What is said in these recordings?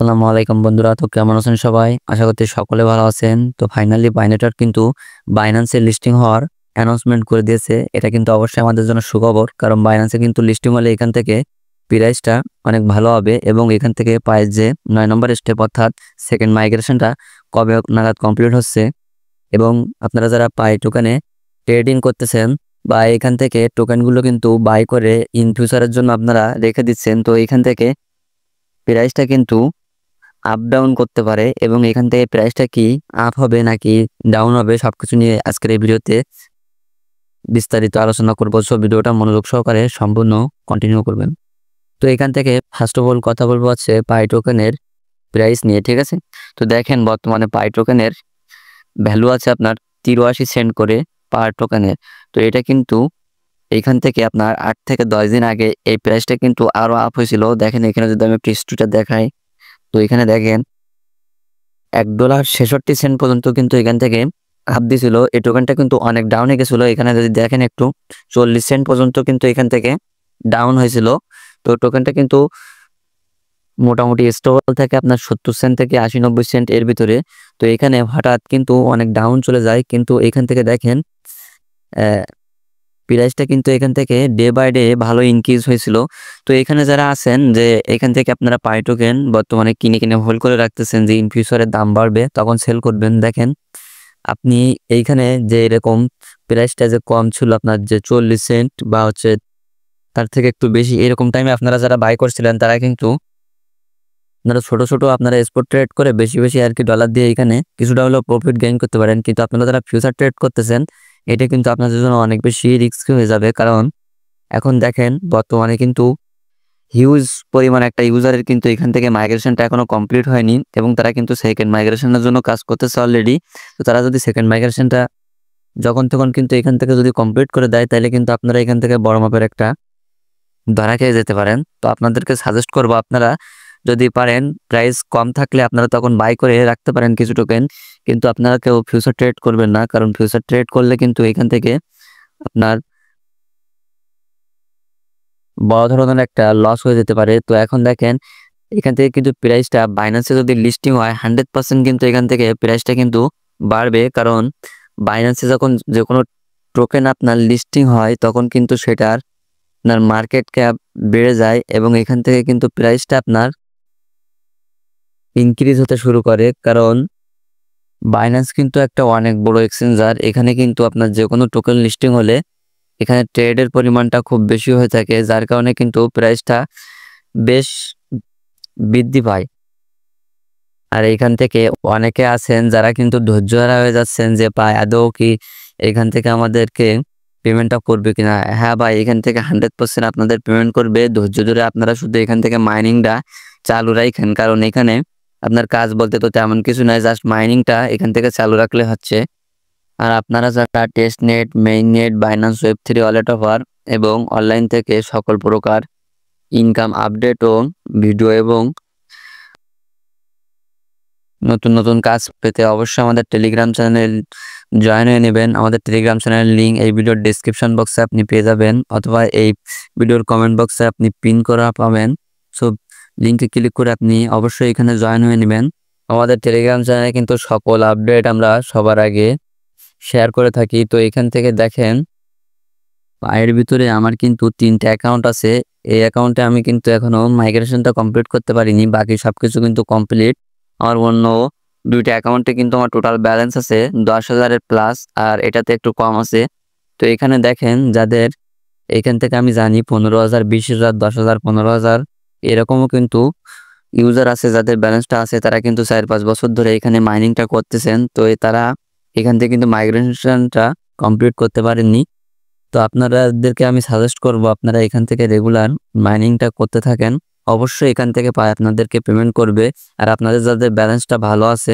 আসসালামু আলাইকুম বন্ধুরা, তো কেমন আছেন সবাই? আশা করছি সকলে ভালো আছেন। তো ফাইনালি বাইনেটার কিন্তু বাইন্যান্সে লিস্টিং হওয়ার অ্যানাউন্সমেন্ট করে দিয়েছে। এটা কিন্তু অবশ্যই আমাদের জন্য সুখবর, কারণ বাইন্যান্সে কিন্তু লিস্টিং হলে এখান থেকে প্রাইসটা অনেক ভালো হবে এবং এখান থেকে পায় যে 9 নম্বর স্টেপ অর্থাৎ সেকেন্ড মাইগ্রেশনটা কবে নাগাদ কমপ্লিট হচ্ছে। এবং আপনারা যারা পাই টোকেনে ট্রেডিং করতেছেন বা এখান থেকে টোকেনগুলো কিন্তু বাই করে ইন ফিউচারের জন্য আপনারা রেখে দিচ্ছেন, তো এখান থেকে প্রাইসটা কিন্তু আপ ডাউন করতে পারে এবং এখান থেকে প্রাইসটা কি আপ হবে নাকি ডাউন হবে সবকিছু নিয়ে আজকের এই ভিডিওতে বিস্তারিত আলোচনা করব। সো ভিডিওটা মনোযোগ সহকারে সম্পূর্ণ কন্টিনিউ করবেন। তো এখান থেকে ফার্স্ট অফ অল কথা বলবো হচ্ছে পাই টোকেনের প্রাইস নিয়ে, ঠিক আছে? তো দেখেন বর্তমানে পাই টোকেনের ভ্যালু আছে আপনার 83 সেন্ট করে পার টোকেনের। তো এটা কিন্তু এইখান থেকে আপনার 8 থেকে 10 দিন আগে এই প্রাইসটা কিন্তু আরো আপ হয়েছিল। দেখেন এখানে যদি আমি হিস্ট্রিটা দেখাই, তো এখানে দেখেন $1.66 পর্যন্ত কিন্তু এখান থেকে আপ দিছিল। এই টোকেনটা কিন্তু অনেক ডাউনে গেছিল। এখানে যদি দেখেন একটু 40 সেন্ট পর্যন্ত কিন্তু এখান থেকে ডাউন হয়েছিল। তো টোকেনটা কিন্তু মোটামুটি স্টেবল থাকে আপনার 70 সেন্ট থেকে 80-90 সেন্ট এর ভিতরে। তো এখানে হঠাৎ কিন্তু অনেক ডাউন চলে যায়, কিন্তু এখান থেকে দেখেন প্রাইসটা কিন্তু এখান থেকে ডে বাই ডে ভালো ইনক্রিজ হয়েছিল। তো এখানে যারা আছেন যে এখান থেকে আপনারা পাই টোকেন বর্তমানে কিনে কিনে হোল্ড করে রাখতেছেন যে ইন ফিউচারের দাম বাড়বে তখন সেল করবেন, দেখেন আপনি এইখানে যে এরকম প্রাইসটা যে কম ছিল আপনার যে 40 সেন্ট বা হচ্ছে তার থেকে একটু বেশি, এরকম টাইমে আপনারা যারা বাই করছিলেন তারা কিন্তু আপনারা ছোট ছোট আপনারা স্পট ট্রেড করে বেশি বেশি আর কি ডলার দিয়ে এখানে কিছুটা হলেও প্রফিট গেইন করতে পারেন। কিন্তু আপনারা যারা ফিউচার ট্রেড করতেছেন এটা কিন্তু আপনাদের জন্য অনেক বেশি রিস্কি হয়ে যাবে, কারণ এখন দেখেন বর্তমানে কিন্তু হিউজ পরিমাণ একটা ইউজারের কিন্তু এখান থেকে মাইগ্রেশনটা এখনো কমপ্লিট হয়নি এবং তারা কিন্তু সেকেন্ড মাইগ্রেশনের জন্য কাজ করতেছে অলরেডি। তো তারা যদি সেকেন্ড মাইগ্রেশনটা যখন তখন কিন্তু এখান থেকে যদি কমপ্লিট করে দেয় তাহলে কিন্তু আপনারা এখান থেকে বড় মাপের একটা ধরা খেয়ে যেতে পারেন। তো আপনাদেরকে সাজেস্ট করবো আপনারা যদি পারেন প্রাইস কম থাকলে আপনারা তখন বাই করে রাখতে পারেন কিছু টোকেন, কিন্তু আপনারা কেউ ফিউচার ট্রেড করবেন না, কারণ ফিউচার ট্রেড করলে কিন্তু এখান থেকে আপনার বড় ধরনের একটা লস হয়ে যেতে পারে। তো এখন দেখেন এখান থেকে কিন্তু প্রাইসটা বাইন্যান্সে যদি লিস্টিং হয় 100% কিন্তু এখান থেকে প্রাইসটা কিন্তু বাড়বে, কারণ বাইন্যান্সে যখন যে কোনো টোকেন আপনার লিস্টিং হয় তখন কিন্তু সেটার আপনার মার্কেট ক্যাপ বেড়ে যায় এবং এখান থেকে কিন্তু প্রাইসটা আপনার ইনক্রিজ হতে শুরু করে, কারণ বাইন্যান্স কিন্তু একটা অনেক বড় এক্সচেঞ্জার। এখানে কিন্তু আপনার যে কোনো টোকেন লিস্টিং হলে এখানে ট্রেডের পরিমাণটা খুব বেশি হয়ে থাকে, যার কারণে কিন্তু প্রাইসটা বেশ বৃদ্ধি পায়। আর এখান থেকে অনেকে আছেন যারা কিন্তু ধৈর্য হারা হয়ে যাচ্ছেন যে পায় আদৌ কি এখান থেকে আমাদেরকে পেমেন্টটা করবে কিনা। হ্যাঁ ভাই, এখান থেকে 100% আপনাদের পেমেন্ট করবে। ধৈর্য ধরে আপনারা শুধু এখান থেকে মাইনিংটা চালু রাখেন, কারণ এখানে আপনার কাজ বলতে তো তেমন কিছু নাই, জাস্ট মাইনিংটা এখান থেকে চালু রাখলে হচ্ছে। আর আপনারা যারা testnet, mainnet, Binance ওয়েব3 ওয়ালেট অফার এবং অনলাইন থেকে সকল প্রকার ইনকাম আপডেট ও ভিডিও এবং নতুন নতুন কাজ পেতে অবশ্যই আমাদের টেলিগ্রাম চ্যানেল জয়েন হয়ে নেবেন। আমাদের টেলিগ্রাম চ্যানেলের লিঙ্ক এই ভিডিওর ডিসক্রিপশন বক্সে আপনি পেয়ে যাবেন, অথবা এই ভিডিওর কমেন্ট বক্সে আপনি পিন করা পাবেন। সো লিঙ্কে ক্লিক করে আপনি অবশ্যই এখানে জয়েন হয়ে নেবেন। আমাদের টেলিগ্রাম চ্যানেলে কিন্তু সকল আপডেট আমরা সবার আগে শেয়ার করে থাকি। তো এখান থেকে দেখেন পায়ের ভিতরে আমার কিন্তু 3টে অ্যাকাউন্ট আছে। এই অ্যাকাউন্টে আমি কিন্তু এখনো মাইগ্রেশনটা কমপ্লিট করতে পারিনি, বাকি সবকিছু কিন্তু কমপ্লিট। আমার অন্য 2টা অ্যাকাউন্টে কিন্তু আমার টোটাল ব্যালেন্স আছে 10,000-এর প্লাস, আর এটাতে একটু কম আছে। তো এখানে দেখেন যাদের এখান থেকে আমি জানি 15,000, 20,000, 10,000, 15,000 এরকমও কিন্তু ইউজার আছে যাদের ব্যালেন্সটা আছে, তারা কিন্তু 4-5 বছর ধরে এখানে মাইনিংটা করতেছেন। তো তারা এখান থেকে কিন্তু মাইগ্রেশনটা কমপ্লিট করতে পারেননি। তো আপনাদেরকে আমি সাজেস্ট করব আপনারা এখান থেকে রেগুলার মাইনিংটা করতে থাকেন, অবশ্যই এখান থেকে পায় আপনাদেরকে পেমেন্ট করবে। আর আপনাদের যাদের ব্যালেন্সটা ভালো আছে,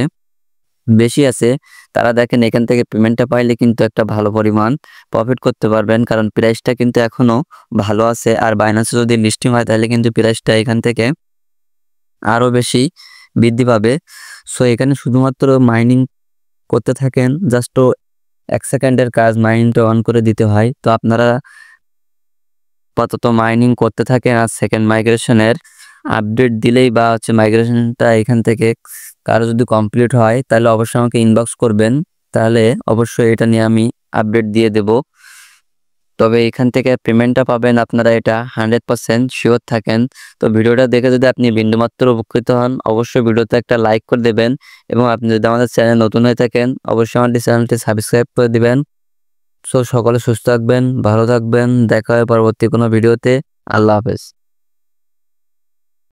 বেশি আছে, তারা দেখেন এখান থেকে পেমেন্টটা পাইলে কিন্তু একটা ভালো পরিমাণ প্রফিট করতে পারবেন, কারণ প্রাইসটা কিন্তু এখনো ভালো আছে। আর বাইন্যান্সে যদি লিস্টিং হয় তাহলে কিন্তু প্রাইসটা এখান থেকে আরো বেশি বৃদ্ধি পাবে। সো এখানে শুধুমাত্র মাইনিং করতে থাকেন, জাস্ট 1 সেকেন্ডের কাজ, মাইনিংটা অন করে দিতে হয়। তো আপনারা আপাতত মাইনিং করতে থাকেন আর সেকেন্ড মাইগ্রেশনের আপডেট দিলেই বা হচ্ছে মাইগ্রেশনটা এখান থেকে কারো যদি কমপ্লিট হয় তাহলে অবশ্যই আমাকে ইনবক্স করবেন, তাহলে অবশ্যই এটা নিয়ে আমি আপডেট দিয়ে দেব। তবে এখান থেকে পেমেন্টটা পাবেন আপনারা, এটা 100% শিওর থাকেন। তো ভিডিওটা দেখে যদি আপনি বিন্দুমাত্র উপকৃত হন অবশ্যই ভিডিওতে একটা লাইক করে দেবেন, এবং আপনি যদি আমাদের চ্যানেল নতুন হয়ে থাকেন অবশ্যই আমাদের চ্যানেলটি সাবস্ক্রাইব করে দিবেন। সো সকলে সুস্থ থাকবেন, ভালো থাকবেন, দেখা হয় পরবর্তী কোনো ভিডিওতে। আল্লাহ হাফেজ।